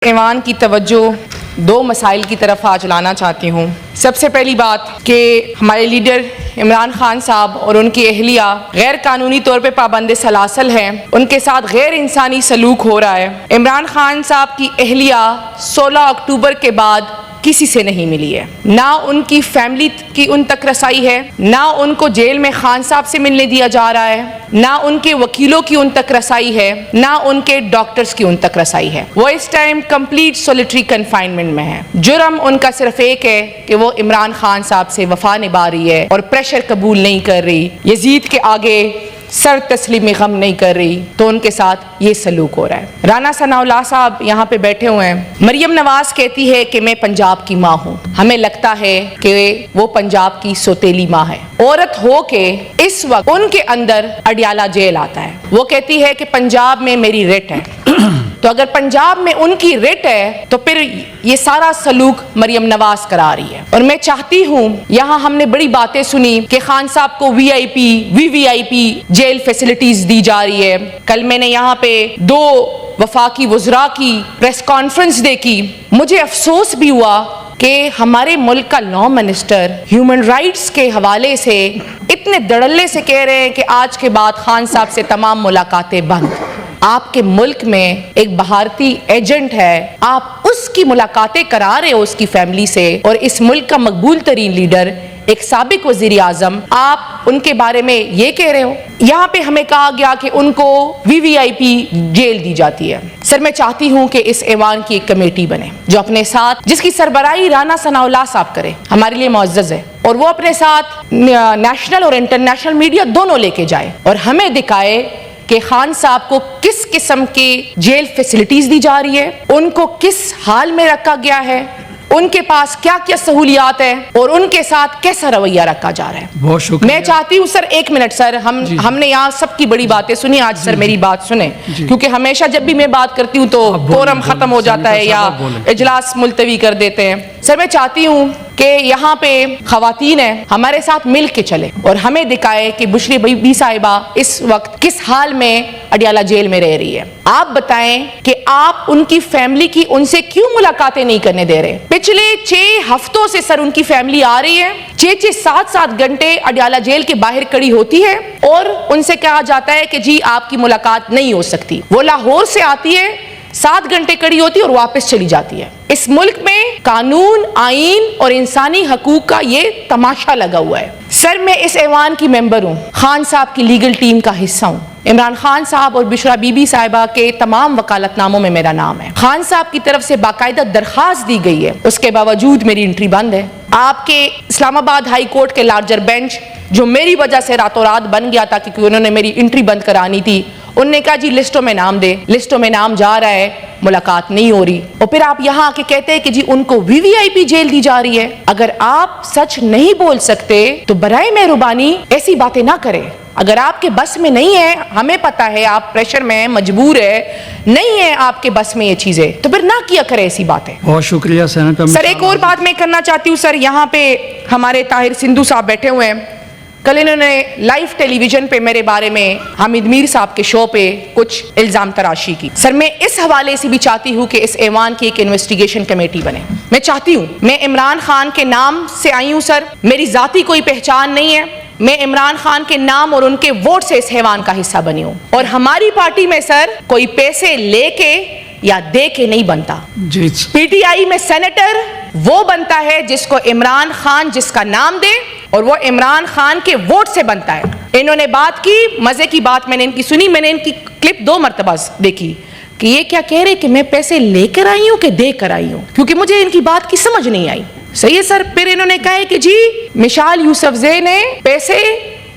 ایوان کی توجہ دو مسائل کی طرف آج لانا چاہتی ہوں۔ سب سے پہلی بات کہ ہمارے لیڈر عمران خان صاحب اور ان کی اہلیہ غیر قانونی طور پہ پابند سلاسل ہیں، ان کے ساتھ غیر انسانی سلوک ہو رہا ہے۔ عمران خان صاحب کی اہلیہ 16 اکتوبر کے بعد کسی سے نہیں ملی ہے، نہ ان کی فیملی کی ان تک رسائی ہے، نہ ان کو جیل میں خان صاحب سے ملنے دیا جا رہا ہے، نہ ان کے وکیلوں کی ان تک رسائی ہے، نہ ان کے ڈاکٹرز کی ان تک رسائی ہے۔ وہ اس ٹائم کمپلیٹ سولیٹری کنفائنمنٹ میں ہے۔ جرم ان کا صرف ایک ہے کہ وہ عمران خان صاحب سے وفا نبھا رہی ہے اور پریشر قبول نہیں کر رہی، یزید کے آگے سر تسلیم غم نہیں کر رہی، تو ان کے ساتھ یہ سلوک ہو رہا ہے۔ رانا ثناء اللہ صاحب یہاں پہ بیٹھے ہوئے ہیں۔ مریم نواز کہتی ہے کہ میں پنجاب کی ماں ہوں، ہمیں لگتا ہے کہ وہ پنجاب کی سوتیلی ماں ہے۔ عورت ہو کے اس وقت ان کے اندر اڈیالہ جیل آتا ہے، وہ کہتی ہے کہ پنجاب میں میری ریٹ ہے۔ تو اگر پنجاب میں ان کی ریٹ ہے تو پھر یہ سارا سلوک مریم نواز کرا رہی ہے۔ اور میں چاہتی ہوں، یہاں ہم نے بڑی باتیں سنی کہ خان صاحب کو وی آئی پی جیل فیسلٹیز دی جا رہی ہے۔ کل میں نے یہاں پہ 2 وفاقی وزراء کی پریس کانفرنس دیکھی، مجھے افسوس بھی ہوا کہ ہمارے ملک کا لا منسٹر ہیومن رائٹس کے حوالے سے اتنے دڑلے سے کہہ رہے ہیں کہ آج کے بعد خان صاحب سے تمام ملاقاتیں بند۔ آپ کے ملک میں ایک بھارتی ایجنٹ ہے، آپ اس کی ملاقاتیں کرا رہے ہو اس کی فیملی سے، اور اس ملک کا مقبول ترین لیڈر ایک سابق وزیر اعظم، آپ ان کے بارے میں یہ کہہ رہے ہو۔ یہاں پہ ہمیں کہا گیا کہ ان کو وی آئی پی جیل دی جاتی ہے۔ سر میں چاہتی ہوں کہ اس ایوان کی ایک کمیٹی بنے جو اپنے ساتھ، جس کی سربراہی رانا ثناء اللہ صاحب کرے، ہمارے لیے معزز ہے، اور وہ اپنے ساتھ نیشنل اور انٹرنیشنل میڈیا دونوں لے کے جائے اور ہمیں دکھائے کہ خان صاحب کو کس قسم کی جیل فیسلٹیز دی جا رہی ہے، ان کو کس حال میں رکھا گیا ہے، ان کے پاس کیا کیا سہولیات ہیں، اور ان کے ساتھ کیسا رویہ رکھا جا رہا ہے۔ بہت شکریہ۔ میں چاہتی ہوں سر 1 منٹ سر، ہم نے یہاں سب کی بڑی باتیں سنی، آج سر میری بات سنیں، کیونکہ ہمیشہ جب بھی میں بات کرتی ہوں تو فورم ختم ہو جاتا ہے یا اجلاس ملتوی کر دیتے ہیں۔ سر میں چاہتی ہوں کہ یہاں پہ خواتین ہیں، ہمارے ساتھ مل کے چلے اور ہمیں دکھائے کہ بشری بی بی صاحبہ اس وقت کس حال میں اڈیالہ جیل میں رہ رہی ہے۔ آپ بتائیں کہ آپ ان کی فیملی کی ان سے کیوں ملاقاتیں نہیں کرنے دے رہے؟ پچھلے 6 ہفتوں سے سر ان کی فیملی آ رہی ہے، 6-7 گھنٹے اڈیالہ جیل کے باہر کڑی ہوتی ہے اور ان سے کہا جاتا ہے کہ جی آپ کی ملاقات نہیں ہو سکتی۔ وہ لاہور سے آتی ہے، 7 گھنٹے کڑی ہوتی ہے اور واپس چلی جاتی ہے۔ اس ملک میں قانون، آئین اور انسانی حقوق کا یہ تماشا لگا ہوا ہے۔ سر میں اس ایوان کی ممبر ہوں، خان صاحب کی لیگل ٹیم کا حصہ ہوں۔ عمران خان صاحب اور بشرا بی بی صاحبہ کے تمام وکالت ناموں میں میرا نام ہے۔ خان صاحب کی طرف سے باقاعدہ درخواست دی گئی ہے، اس کے باوجود میری انٹری بند ہے۔ آپ کے اسلام آباد ہائی کورٹ کے لارجر بینچ، جو میری وجہ سے راتوں رات بن گیا تھا کیونکہ انہوں نے میری انٹری بند کرانی تھی، انہوں نے کہا جی لسٹوں میں نام دے، لسٹوں میں نام جا رہا ہے، ملاقات نہیں ہو رہی، اور پھر آپ یہاں آ کے کہتے ہیں کہ جی ان کو وی آئی پی جیل دی جا رہی ہے۔ اگر آپ سچ نہیں بول سکتے تو برائے مہربانی ایسی باتیں نہ کریں۔ اگر آپ کے بس میں نہیں ہے، ہمیں پتا ہے آپ پریشر میں ہیں، مجبور ہے، نہیں ہے آپ کے بس میں یہ چیزیں، تو پھر نہ کیا کرے ایسی باتیں۔ بہت شکریہ سینیٹر۔ سر ایک اور بات میں کرنا چاہتی ہوں، سر یہاں پہ ہمارے طاہر سندھو صاحب بیٹھے ہوئے ہیں، کل انہوں نے لائیو ٹیلی ویژن پہ میرے بارے میں حامد میر صاحب کے شو پہ کچھ الزام تراشی کی۔ سر میں اس حوالے سے بھی چاہتی ہوں کہ اس ایوان کی ایک انویسٹیگیشن کمیٹی بنے۔ میں چاہتی ہوں، میں عمران خان کے نام سے آئی ہوں سر، میری ذاتی کوئی پہچان نہیں ہے، میں عمران خان کے نام اور ان کے ووٹ سے اس ایوان کا حصہ بنی ہوں، اور ہماری پارٹی میں سر کوئی پیسے لے کے یا دے کے نہیں بنتا۔ پی ٹی آئی میں سینیٹر وہ بنتا ہے جس کو عمران خان جس کا نام دے اور وہ عمران خان کے ووٹ سے بنتا ہے۔ انہوں نے بات کی، مزے کی بات میں نے ان کی سنی، میں نے ان کی کلپ 2 مرتبہ دیکھی کہ یہ کیا کہہ رہے کہ میں پیسے لے کر آئی ہوں کہ دے کر آئی ہوں، کیونکہ مجھے ان کی بات کی سمجھ نہیں آئی۔ صحیح ہے سر۔ پھر انہوں نے کہا کہ جی مشال یوسفزئی نے پیسے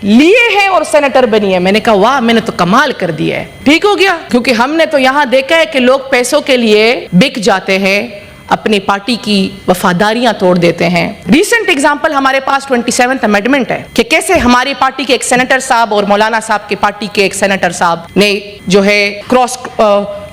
لیے ہیں اور سینیٹر بنی ہے۔ میں نے کہا واہ، میں نے تو کمال کر دیا ہے، ٹھیک ہو گیا، کیونکہ ہم نے تو یہاں دیکھا ہے کہ لوگ پیسوں کے لیے بک جاتے ہیں، اپنی پارٹی کی وفاداریاں توڑ دیتے ہیں۔ ریسنٹ ایگزامپل ہمارے پاس 27th امینڈمنٹ ہے کہ کیسے ہماری پارٹی کے ایک سینیٹر صاحب اور مولانا صاحب کی پارٹی کے ایک سینیٹر صاحب نے جو ہے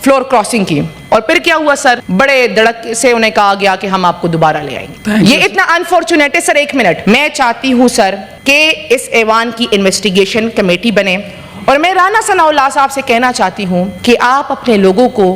فلور کراسنگ کی، اور پھر کیا ہوا سر، بڑے دڑک سے انہیں کہا گیا کہ ہم آپ کو دوبارہ لے آئیں گے۔ یہ اتنا انفارچونیٹ ہے سر۔ 1 منٹ، میں چاہتی ہوں سر کہ اس ایوان کی انویسٹیگیشن کمیٹی بنے، اور میں رانا ثناء اللہ صاحب سے کہنا چاہتی ہوں کہ آپ اپنے لوگوں کو